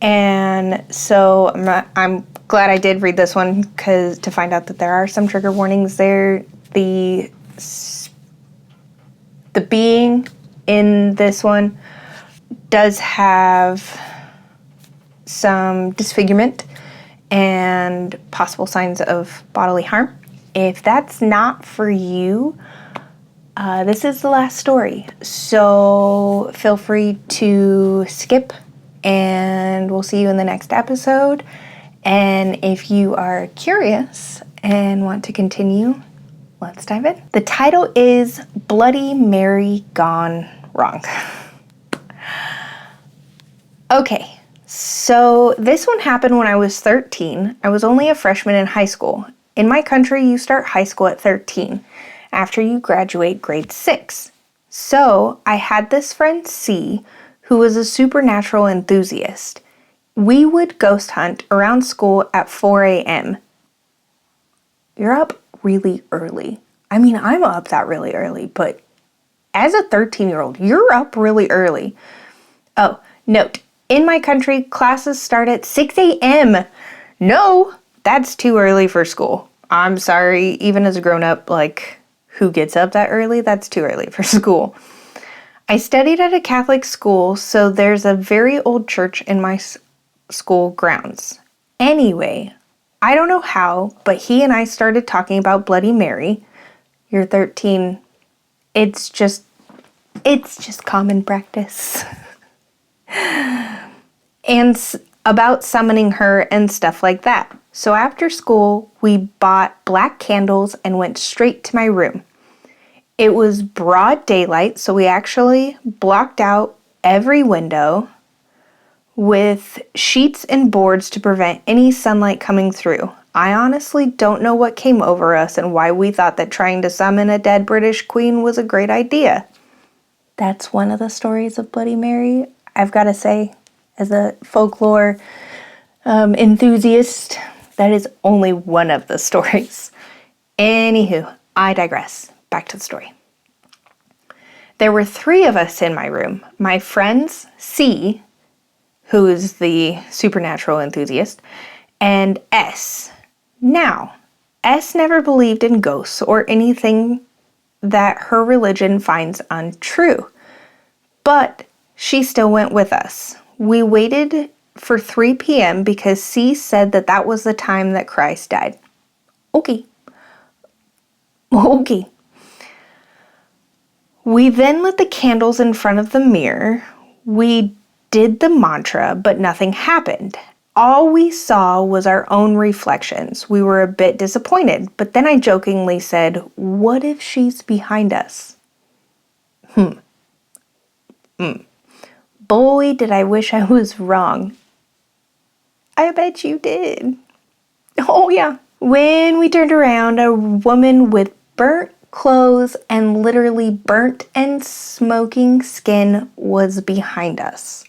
Speaker 1: And so I'm glad I did read this one to find out that there are some trigger warnings there. The being in this one does have some disfigurement and possible signs of bodily harm. If that's not for you, this is the last story. So feel free to skip, and we'll see you in the next episode. And if you are curious and want to continue, let's dive in. The title is Bloody Mary Gone Wrong. Okay, so this one happened when I was 13. I was only a freshman in high school. In my country, you start high school at 13 after you graduate grade 6. So I had this friend C, who was a supernatural enthusiast. We would ghost hunt around school at 4 a.m. You're up really early. I mean, I'm up that really early, but as a 13-year-old, you're up really early. Oh, note, in my country, classes start at 6 a.m. No, that's too early for school. I'm sorry, even as a grown-up, who gets up that early? That's too early for school. I studied at a Catholic school, so there's a very old church in my school grounds. Anyway, I don't know how, but he and I started talking about Bloody Mary. You're 13. It's just common practice. And about summoning her and stuff like that. So after school, we bought black candles and went straight to my room. It was broad daylight, so we actually blocked out every window with sheets and boards to prevent any sunlight coming through. I honestly don't know what came over us and why we thought that trying to summon a dead British queen was a great idea. That's one of the stories of Bloody Mary. I've got to say, as a folklore enthusiast, that is only one of the stories. Anywho, I digress. Back to the story. There were 3 of us in my room. My friends, C, who is the supernatural enthusiast, and S. Now, S never believed in ghosts or anything that her religion finds untrue, but she still went with us. We waited for 3 p.m. because C said that was the time that Christ died. Okay. We then lit the candles in front of the mirror. We did the mantra, but nothing happened. All we saw was our own reflections. We were a bit disappointed, but then I jokingly said, "What if she's behind us?" Boy, did I wish I was wrong. I bet you did. Oh yeah. When we turned around, a woman with burnt clothes and literally burnt and smoking skin was behind us.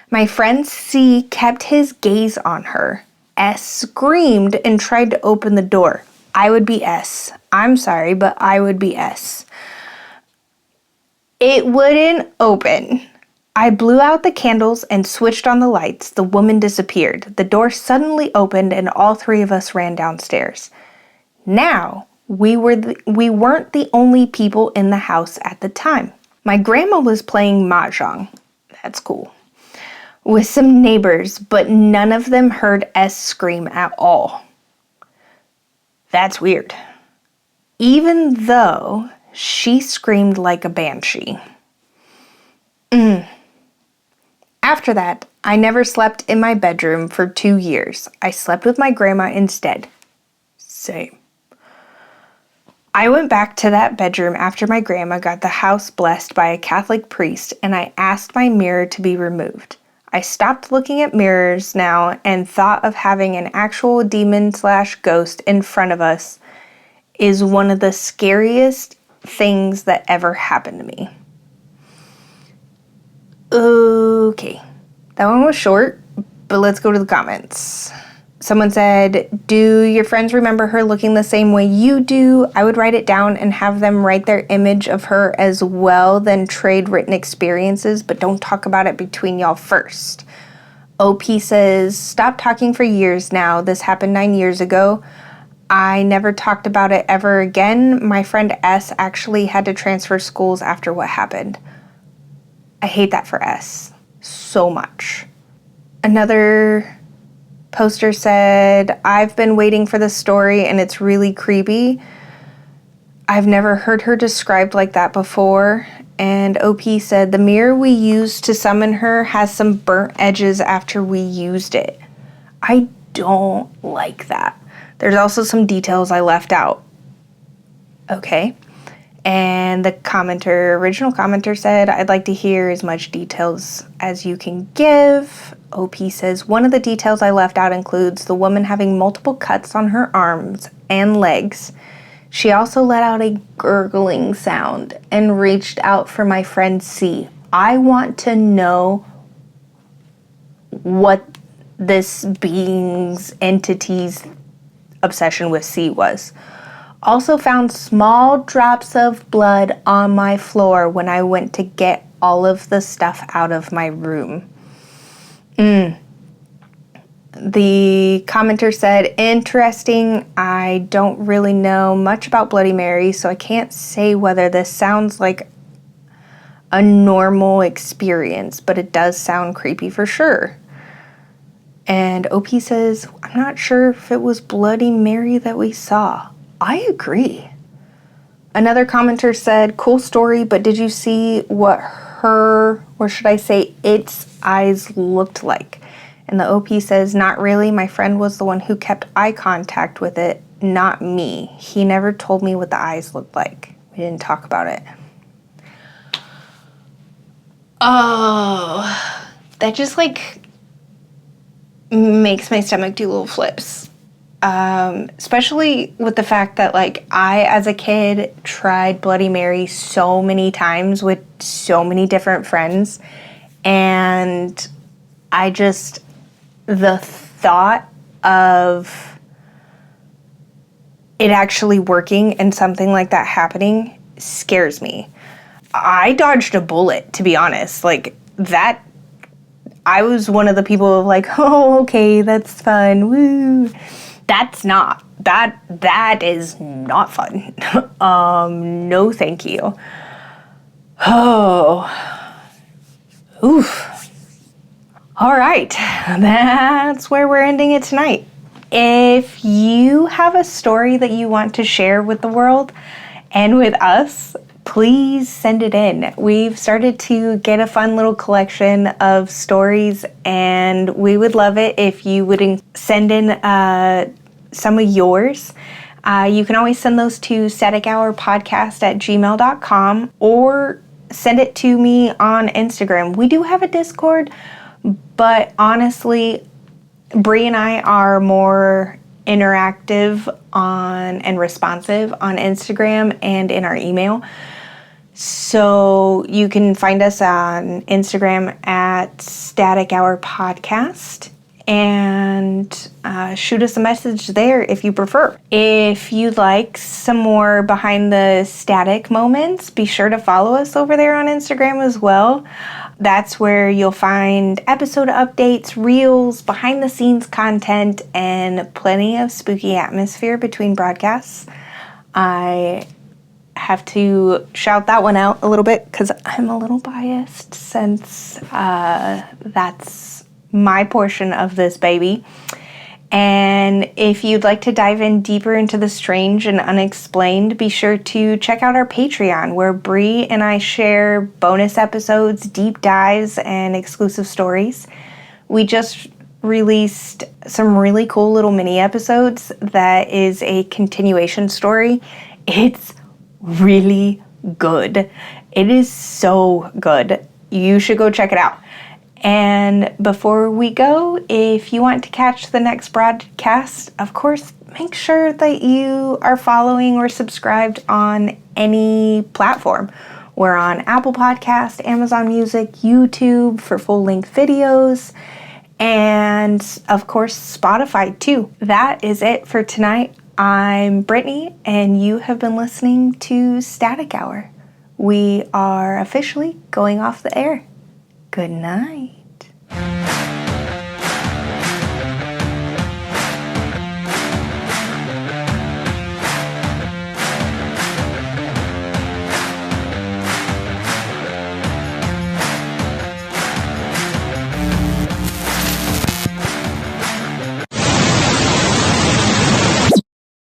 Speaker 1: My friend C kept his gaze on her. S screamed and tried to open the door. I would be S. I'm sorry, but I would be S. It wouldn't open. I blew out the candles and switched on the lights. The woman disappeared. The door suddenly opened and all 3 of us ran downstairs. Now, we weren't the only people in the house at the time. My grandma was playing mahjong. That's cool. With some neighbors, but none of them heard S scream at all. That's weird. Even though she screamed like a banshee. After that, I never slept in my bedroom for 2 years. I slept with my grandma instead. Same. I went back to that bedroom after my grandma got the house blessed by a Catholic priest, and I asked my mirror to be removed. I stopped looking at mirrors now and thought of having an actual demon/ghost in front of us is one of the scariest things that ever happened to me. Okay, that one was short, but let's go to the comments. Someone said, "Do your friends remember her looking the same way you do? I would write it down and have them write their image of her as well, then trade written experiences, but don't talk about it between y'all first." OP says, "Stop talking for years now. This happened 9 years ago. I never talked about it ever again. My friend S actually had to transfer schools after what happened." I hate that for S so much. Another poster said, "I've been waiting for this story and it's really creepy. I've never heard her described like that before." And OP said, "The mirror we used to summon her has some burnt edges after we used it." I don't like that. There's also some details I left out. Okay. And the original commenter said, "I'd like to hear as much details as you can give." OP says, "One of the details I left out includes the woman having multiple cuts on her arms and legs. She also let out a gurgling sound and reached out for my friend C." I want to know what this being's entity's obsession with C was. Also found small drops of blood on my floor when I went to get all of the stuff out of my room. The commenter said, "Interesting. I don't really know much about Bloody Mary, so I can't say whether this sounds like a normal experience, but it does sound creepy for sure. And OP says, I'm not sure if it was Bloody Mary that we saw. I agree. Another commenter said, cool story, but did you see what her, or should I say its eyes looked like? And the OP says, not really. My friend was the one who kept eye contact with it, not me. He never told me what the eyes looked like. We didn't talk about it. Oh, that just like makes my stomach do little flips. Especially with the fact that like I, as a kid, tried Bloody Mary so many times with so many different friends. And I just, the thought of it actually working and something like that happening scares me. I dodged a bullet, to be honest. Like, that, I was one of the people of like, oh, okay, that's fun, woo. That's not, that is not fun. No thank you. Oh, oof. All right, that's where we're ending it tonight. If you have a story that you want to share with the world and with us, please send it in. We've started to get a fun little collection of stories, and we would love it if you would send in some of yours. You can always send those to statichourpodcast@gmail.com or send it to me on Instagram. We do have a Discord, but honestly, Bree and I are more interactive and responsive on Instagram and in our email. So you can find us on Instagram at Static Hour Podcast and shoot us a message there if you prefer. If you'd like some more behind the static moments, be sure to follow us over there on Instagram as well. That's where you'll find episode updates, reels, behind the scenes content, and plenty of spooky atmosphere between broadcasts. I have to shout that one out a little bit because I'm a little biased since that's my portion of this baby. And if you'd like to dive in deeper into the strange and unexplained, be sure to check out our Patreon, where Bree and I share bonus episodes, deep dives, and exclusive stories. We just released some really cool little mini episodes that is a continuation story. It's really good. It is so good. You should go check it out. And before we go, if you want to catch the next broadcast, of course, make sure that you are following or subscribed on any platform. We're on Apple Podcast, Amazon Music, YouTube for full-length videos, and of course, Spotify too. That is it for tonight. I'm Brittany, and you have been listening to Static Hour. We are officially going off the air. Good night.